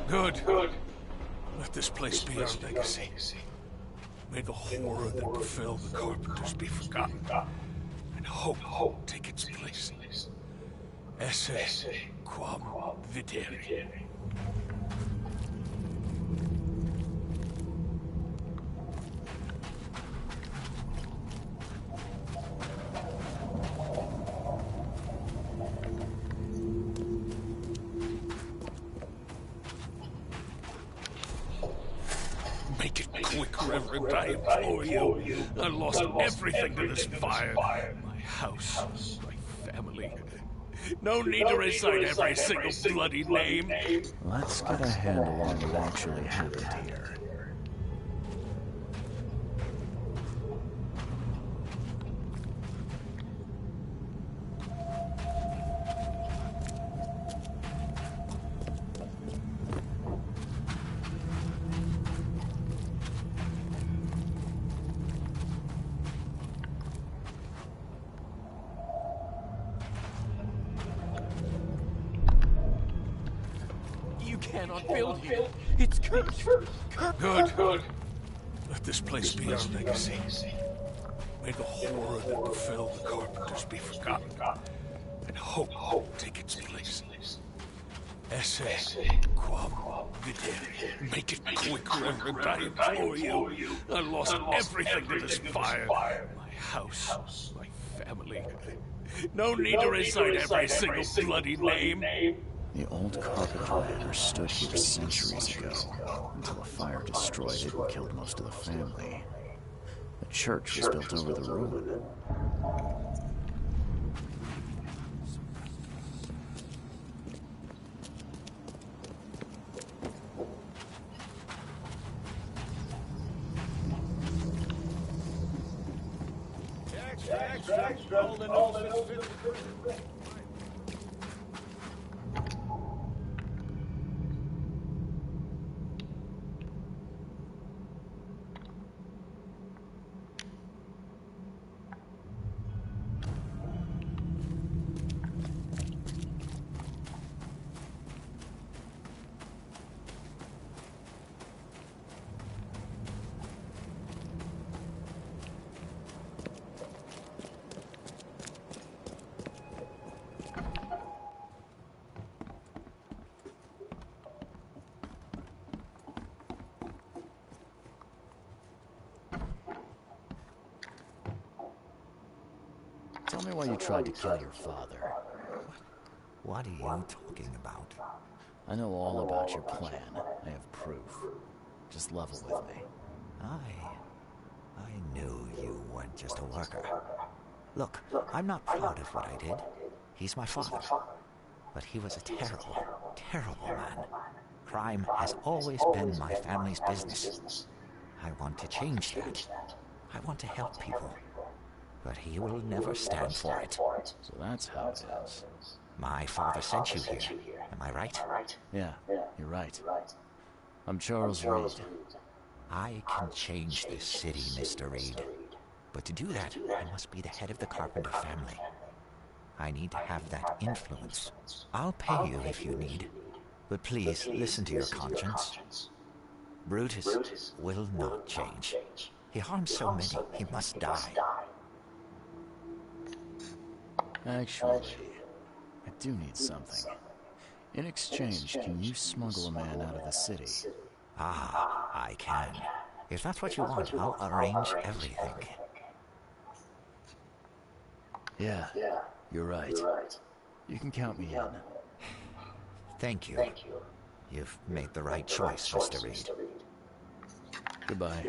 Good. Let this place be our legacy. May the horror that befell the carpenters be forgotten, and hope take its place. Esse quam videre. Make it quick, Reverend, I implore you. I lost everything to this fire. My house, my family. No need to recite every single bloody name. Let's get a handle on what actually happened here. Cannot build here. It's cursed. Good. Let this place be our legacy. May the horror that befell the carpenters be forgotten, and hope take its place. Esse quam videre. Make it quick, Reverend, I implore you. I lost everything to this fire. My house, my family. No need to recite every single bloody name. The old carpenter manor stood here centuries ago, until a fire destroyed it and killed most of the family. The church was built over the ruin. me why you tried to kill your father. What are you talking about? I know all about your plan. I have proof. Just level with me. I knew you weren't just a worker. Look, I'm not proud of what I did. He's my father. But he was a terrible, terrible man. Crime has always been my family's business. I want to change that. I want to help people. But he will never stand for it. So that's how it is. My father sent you here. Am I right? Yeah, you're right. I'm Charles Reed. I can change this city, Mr. Reed. But to do that, I must be the head of the Carpenter family. I need to have that influence. I'll pay you if you need. But please, listen to your conscience. Brutus will not change. He harms so many, he must die. Actually, I do need something. In exchange, can you smuggle a man out of the city? Ah, I can. If that's what you want, I'll arrange everything. Yeah, you're right. You can count me in. Thank you. You've made the right choice, Mr. Reed. Goodbye.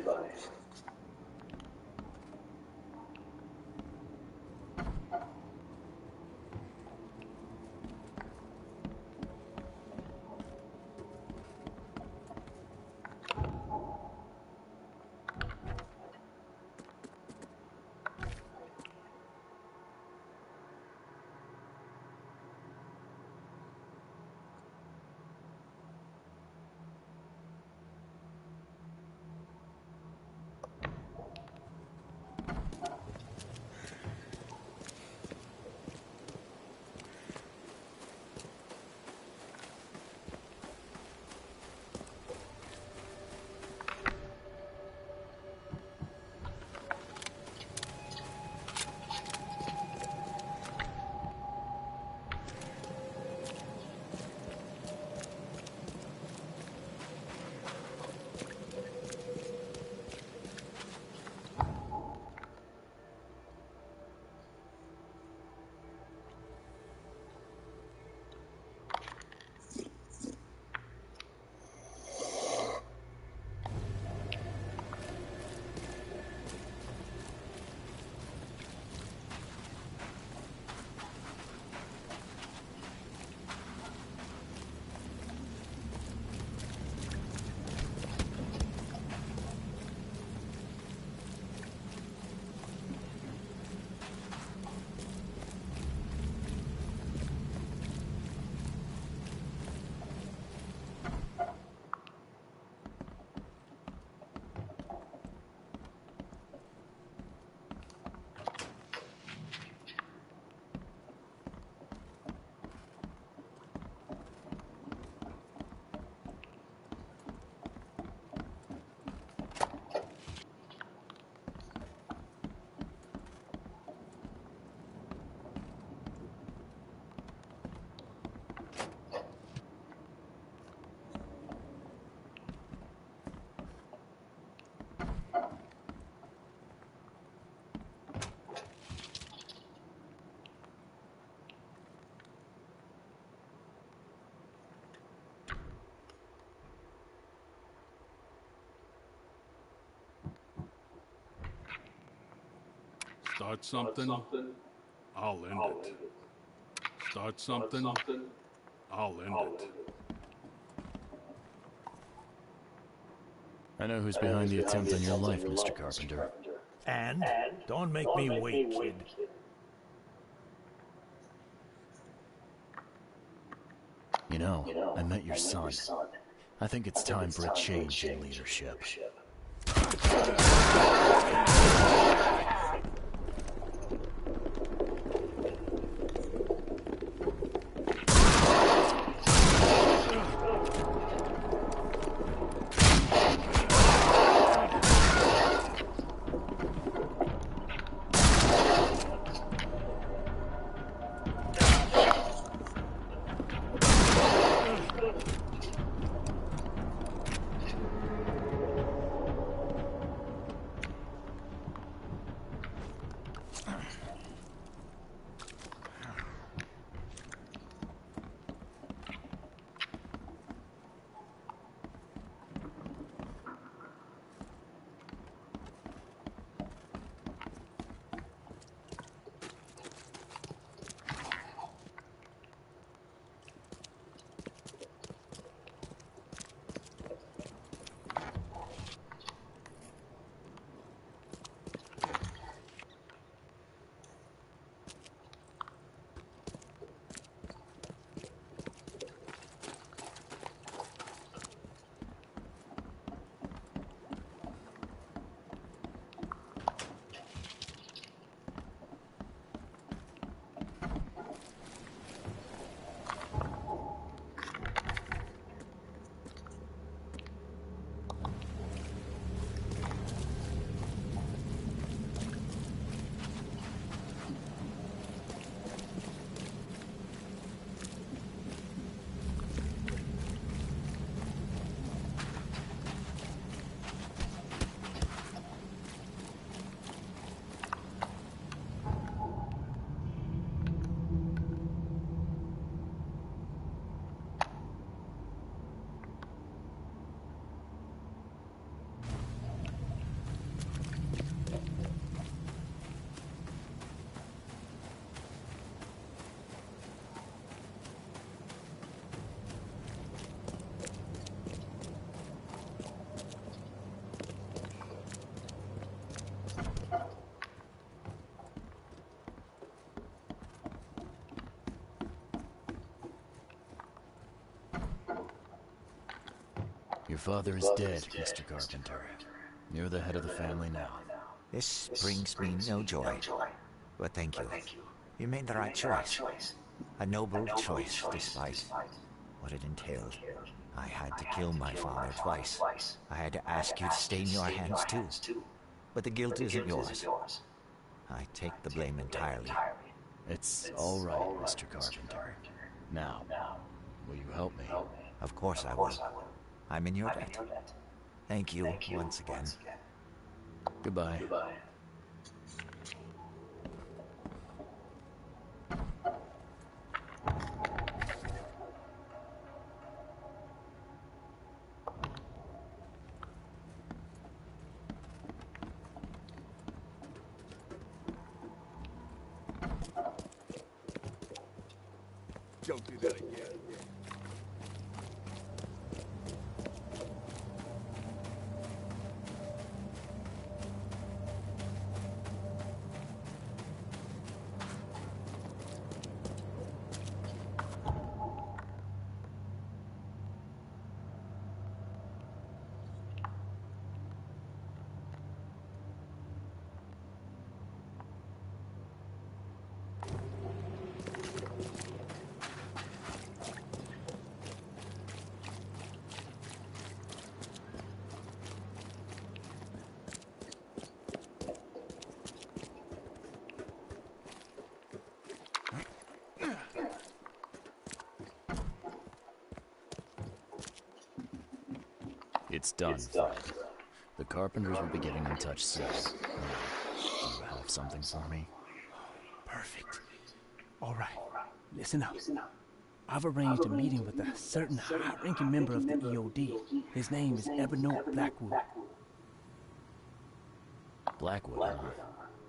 Start something, I'll end it. Start something, I'll end it. I know who's behind the attempt on your life, Mr. Carpenter. And? Don't make me wait, kid. You know, I met your son. I think it's time for a change in leadership. Your father is dead, Mr. Carpenter. You're the head of the family now. This brings me no joy, but thank you. You made the right choice. A noble choice, despite what it entailed. I had to kill my father twice. I had to ask you to stain your hands too. But the guilt isn't yours. I take the blame entirely. It's all right, Mr. Carpenter. Now, will you help me? Of course I will. I'm in your debt. Thank you once again. Goodbye. Don't do that again. It's done. The Carpenters will be getting in touch soon. Do you have something for me? Perfect. All right, listen up. I've arranged a meeting with a certain high-ranking member of the EOD. His name is Evernote Blackwood. Blackwood, huh?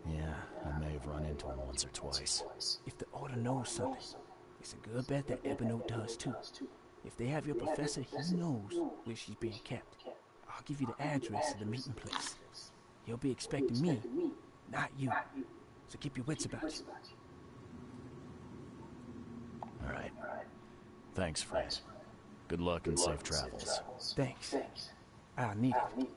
Yeah, I may have run into him once or twice. If the Order knows something, it's a good bet that Evernote does too. If they have your professor, he knows where she's being kept. I'll give you the address of the meeting place. He'll be expecting me, not you. So keep your wits about you. All right. Thanks, Fred. Good luck and safe travels. Thanks. I'll need it.